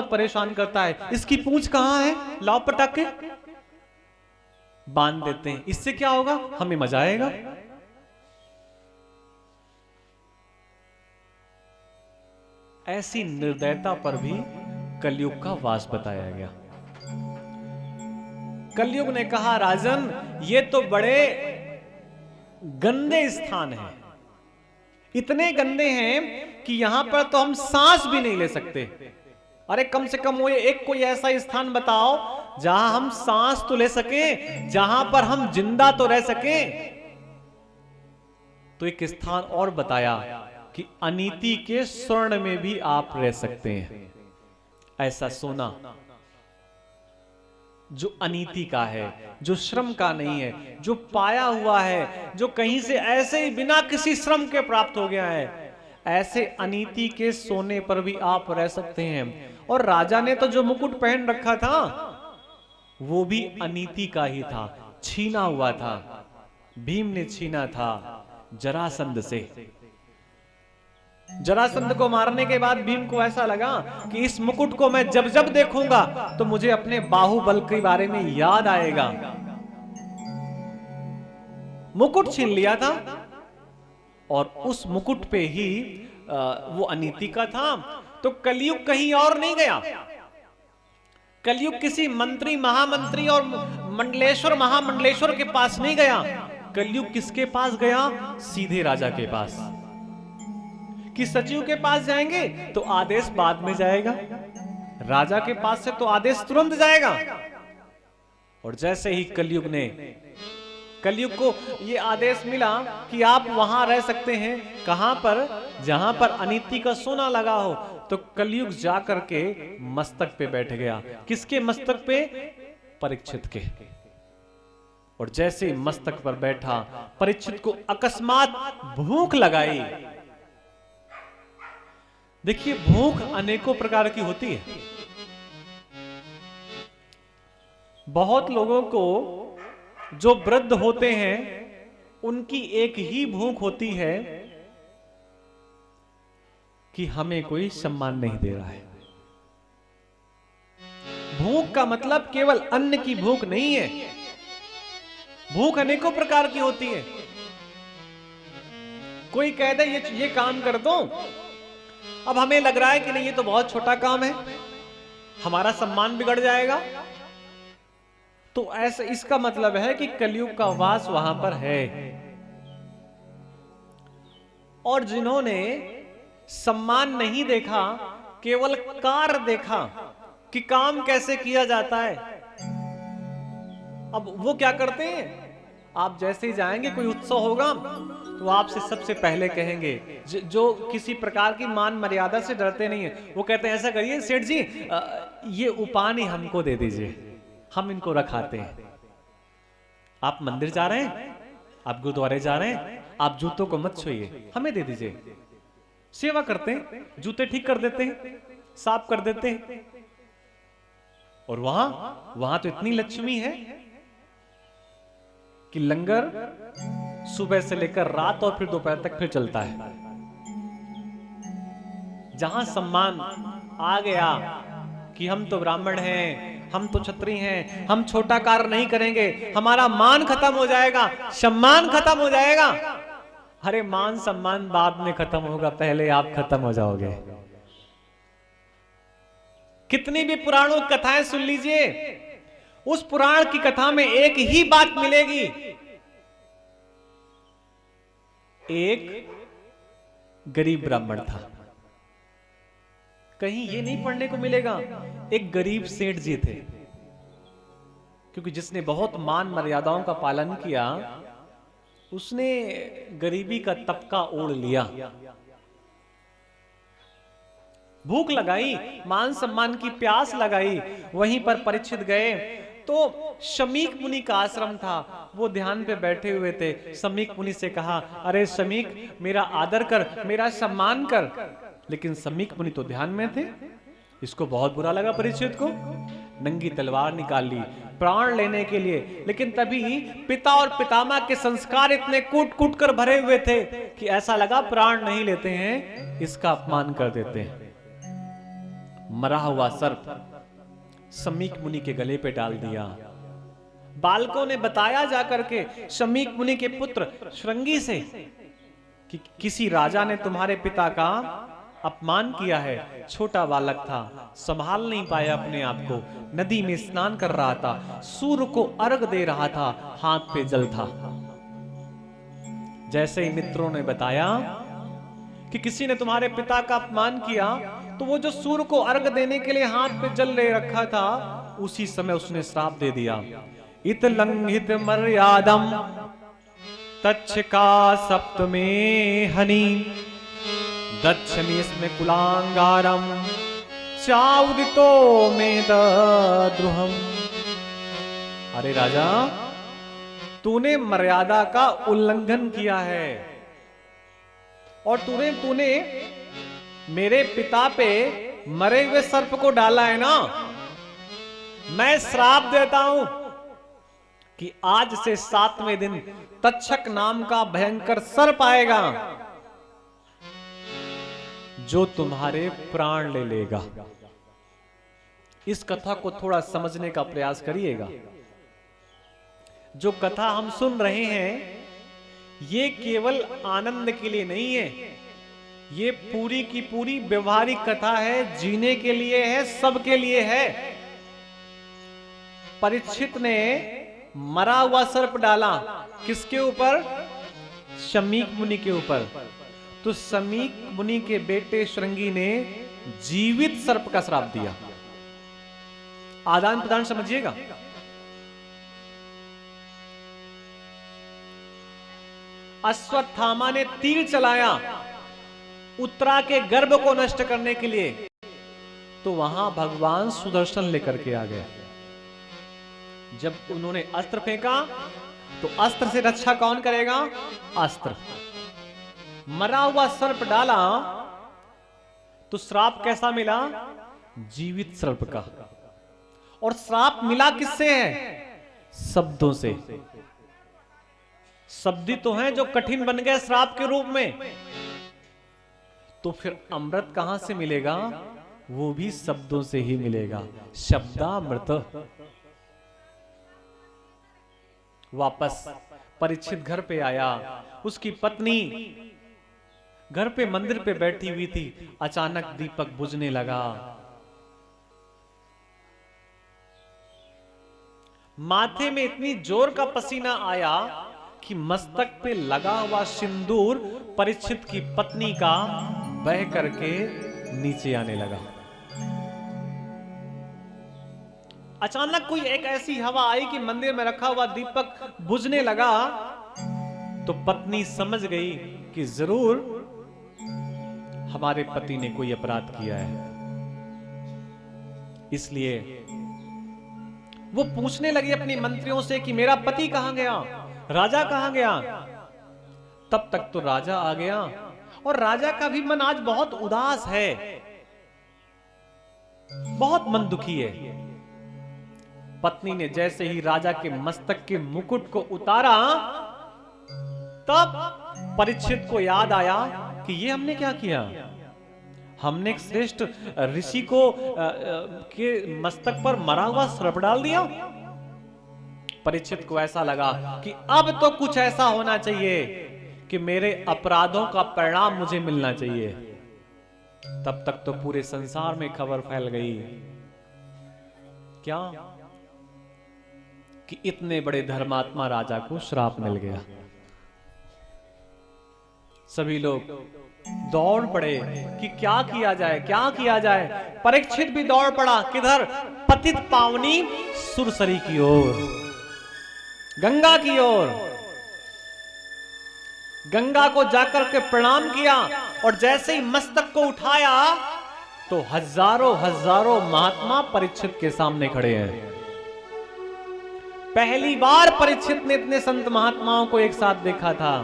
परेशान करता है, इसकी पूंछ कहां है, लाओ पटाके बांध देते हैं, इससे क्या होगा, हमें मजा आएगा। ऐसी निर्दयता पर भी कलयुग का वास बताया गया। कलयुग ने कहा राजन ये तो बड़े गंदे स्थान हैं, इतने गंदे हैं कि यहां पर तो हम सांस भी नहीं ले सकते। अरे कम से कम वो एक कोई ऐसा स्थान बताओ जहां हम सांस तो ले सके, जहां पर हम जिंदा तो रह सके। तो एक स्थान और बताया कि अनीति के स्वर्ण में भी आप रह सकते हैं। ऐसा सोना जो अनीति का है, जो श्रम का नहीं है, जो पाया हुआ है, जो कहीं से ऐसे ही बिना किसी श्रम के प्राप्त हो गया है, ऐसे अनीति के सोने पर भी आप रह सकते हैं। और राजा ने तो जो मुकुट पहन रखा था वो भी अनीति का ही था, छीना हुआ था, भीम ने छीना था जरासंध से। जरासंध को मारने के बाद भीम को ऐसा लगा कि इस मुकुट को मैं जब जब देखूंगा तो मुझे अपने बाहुबल के बारे में याद आएगा। मुकुट छीन लिया था और उस मुकुट पे ही वो अनीति का था। तो कलयुग कहीं और नहीं गया, कलयुग किसी मंत्री महामंत्री और मंडलेश्वर महामंडलेश्वर के पास नहीं गया। कलयुग किसके पास गया, सीधे राजा के पास। कि सचिव के पास जाएंगे तो आदेश बाद में जाएगा, राजा के पास से तो आदेश तुरंत जाएगा। और जैसे ही कलयुग को ये आदेश मिला कि आप वहां रह सकते हैं, कहां पर, जहां पर अनीति का सोना लगा हो, तो कलयुग जाकर के मस्तक पे बैठ गया। किसके मस्तक पे, परीक्षित के। और जैसे ही मस्तक पर बैठा, परीक्षित को अकस्मात भूख लगाई। देखिए भूख अनेकों प्रकार की होती है। बहुत लोगों को जो वृद्ध होते हैं उनकी एक ही भूख होती है कि हमें कोई सम्मान नहीं दे रहा है। भूख का मतलब केवल अन्न की भूख नहीं है, भूख अनेकों प्रकार की होती है। कोई कह दे ये काम कर दो, अब हमें लग रहा है कि नहीं ये तो बहुत छोटा काम है, हमारा सम्मान बिगड़ जाएगा। तो ऐसा इसका मतलब है कि कलयुग का वास वहां पर है। और जिन्होंने सम्मान नहीं देखा, केवल कार्य देखा कि काम कैसे किया जाता है, अब वो क्या करते हैं, आप जैसे ही जाएंगे कोई उत्सव होगा तो आपसे सबसे पहले कहेंगे, जो किसी प्रकार की मान मर्यादा से डरते नहीं है, वो कहते हैं ऐसा करिए सेठ जी ये उपानी हमको दे दीजिए, हम इनको रखाते हैं। आप मंदिर जा रहे हैं, आप गुरुद्वारे जा रहे हैं, आप जूतों को मत छूइए, हमें दे दीजिए। सेवा करते हैं, जूते ठीक कर देते हैं, साफ कर देते हैं। और वहां तो इतनी लक्ष्मी है कि लंगर सुबह से लेकर रात और फिर दोपहर तक फिर चलता है। जहां सम्मान आ गया कि हम तो ब्राह्मण हैं, हम तो क्षत्रिय हैं, हम छोटा कार्य नहीं करेंगे, हमारा मान खत्म हो जाएगा, सम्मान खत्म हो जाएगा। अरे मान सम्मान बाद में खत्म होगा, पहले आप खत्म हो जाओगे। कितनी भी पुराणों की कथाएं सुन लीजिए, उस पुराण की कथा में एक ही बात मिलेगी, एक गरीब ब्राह्मण था। कहीं ये नहीं पढ़ने को मिलेगा एक गरीब सेठ जी थे, क्योंकि जिसने बहुत मान मर्यादाओं का पालन किया उसने गरीबी का तबका ओढ़ लिया। भूख लगाई, मान सम्मान की प्यास लगाई, वहीं पर परीक्षित गए तो शमीक मुनि का आश्रम था, वो ध्यान पे बैठे हुए थे। शमीक मुनि से कहा, अरे शमीक मेरा आदर कर, मेरा सम्मान कर। लेकिन शमीक मुनि तो ध्यान में थे। इसको बहुत बुरा लगा परीक्षित को, नंगी तलवार निकाल ली प्राण लेने के लिए। लेकिन तभी पिता और पितामह के संस्कार इतने कूट कूट कर भरे हुए थे कि ऐसा लगा प्राण नहीं लेते हैं, इसका अपमान कर देते हैं। मरा हुआ सर्प शमीक मुनि के गले पे डाल दिया। बालकों ने बताया जाकर के शमीक मुनि के पुत्र श्रृंगी से कि किसी राजा ने तुम्हारे पिता का अपमान किया है। छोटा बालक था, संभाल नहीं पाया अपने आप को, नदी में स्नान कर रहा था, सूर्य को अर्घ दे रहा था, हाथ पे जल था। जैसे ही मित्रों ने बताया कि किसी ने तुम्हारे पिता का अपमान किया, तो वो जो सूर्य को अर्घ देने के लिए हाथ पे जल ले रखा था, उसी समय उसने श्राप दे दिया। इत लंघित मर्यादम तच्छका सप्तमे हनि दक्षिणेस्मे कुलांगारम चाउदितो में द्रुहम। अरे राजा, तूने मर्यादा का उल्लंघन किया है और तूने मेरे पिता पे मरे हुए सर्प को डाला है ना। मैं श्राप देता हूं कि आज से 7वें दिन तक्षक नाम का भयंकर सर्प आएगा जो तुम्हारे प्राण ले लेगा। इस कथा को थोड़ा समझने का प्रयास करिएगा। जो कथा हम सुन रहे हैं ये केवल आनंद के लिए नहीं है, ये पूरी की पूरी व्यवहारिक कथा है, जीने के लिए है, सबके लिए है। परीक्षित ने मरा हुआ सर्प डाला, किसके ऊपर? शमीक मुनि के ऊपर। तो शमीक मुनि के बेटे श्रृंगी ने जीवित सर्प का श्राप दिया। आदान प्रदान समझिएगा। अश्वत्थामा ने तीर चलाया उत्तरा के गर्भ को नष्ट करने के लिए, तो वहां भगवान सुदर्शन लेकर के आ गया। जब उन्होंने अस्त्र फेंका तो अस्त्र से रक्षा कौन करेगा? अस्त्र। मरा हुआ सर्प डाला तो श्राप कैसा मिला? जीवित सर्प का। और श्राप मिला किससे है? शब्दों से। शब्दी तो हैं जो कठिन बन गए श्राप के रूप में, तो फिर अमृत कहां से मिलेगा? वो भी शब्दों से ही मिलेगा। शब्दामृत। वापस परीक्षित घर पे आया, उसकी पत्नी घर पे मंदिर पे बैठी हुई थी। अचानक दीपक बुझने लगा। माथे में इतनी जोर का पसीना आया कि मस्तक पे लगा हुआ सिंदूर परीक्षित की पत्नी का बह करके नीचे आने लगा। अचानक कोई एक ऐसी हवा आई कि मंदिर में रखा हुआ दीपक बुझने लगा। तो पत्नी समझ गई कि जरूर हमारे पति ने कोई अपराध किया है। इसलिए वो पूछने लगी अपनी मंत्रियों से कि मेरा पति कहां गया, राजा कहां गया। तब तक तो राजा आ गया और राजा का भी मन आज बहुत उदास है, बहुत मन दुखी है। पत्नी ने जैसे ही राजा के मस्तक के मुकुट को उतारा, तब परीक्षित को याद आया कि ये हमने क्या किया। हमने एक श्रेष्ठ ऋषि को के मस्तक पर मरा हुआ सर्प डाल दिया। परीक्षित को ऐसा लगा कि अब तो कुछ ऐसा होना चाहिए कि मेरे अपराधों का परिणाम मुझे मिलना चाहिए। तब तक तो पूरे संसार में खबर फैल गई क्या कि इतने बड़े धर्मात्मा राजा को श्राप मिल गया। सभी लोग दौड़ पड़े कि क्या किया जाए, क्या किया जाए। परीक्षित भी दौड़ पड़ा, किधर? पतित पावनी सुरसरी की ओर, गंगा की ओर। गंगा को जाकर के प्रणाम किया और जैसे ही मस्तक को उठाया तो हजारों हजारों महात्मा परीक्षित के सामने खड़े हैं। पहली बार परीक्षित ने इतने संत महात्माओं को एक साथ देखा था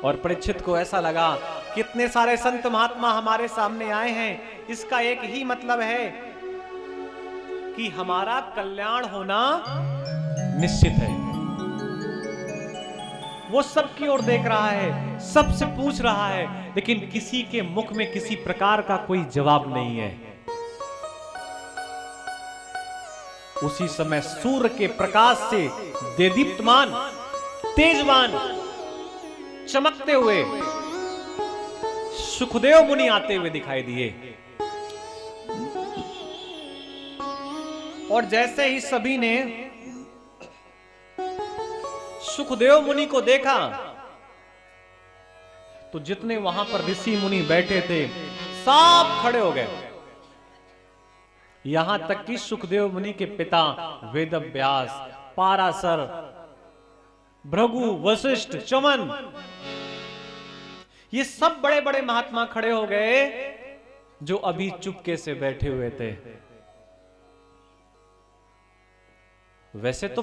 और परीक्षित को ऐसा लगा कि इतने सारे संत महात्मा हमारे सामने आए हैं, इसका एक ही मतलब है कि हमारा कल्याण होना निश्चित है। वो सबकी ओर देख रहा है, सबसे पूछ रहा है, लेकिन किसी के मुख में किसी प्रकार का कोई जवाब नहीं है। उसी समय सूर्य के प्रकाश से देदीप्यमान, तेजवान, चमकते हुए सुखदेव मुनि आते हुए दिखाई दिए। और जैसे ही सभी ने सुखदेव मुनि को देखा तो जितने वहां पर ऋषि मुनि बैठे थे सब खड़े हो गए। यहां तक कि सुखदेव मुनि के पिता वेदव्यास, पाराशर, भृगु, वशिष्ठ, चमन, ये सब बड़े बड़े महात्मा खड़े हो गए जो अभी चुपके से बैठे हुए थे। वैसे तो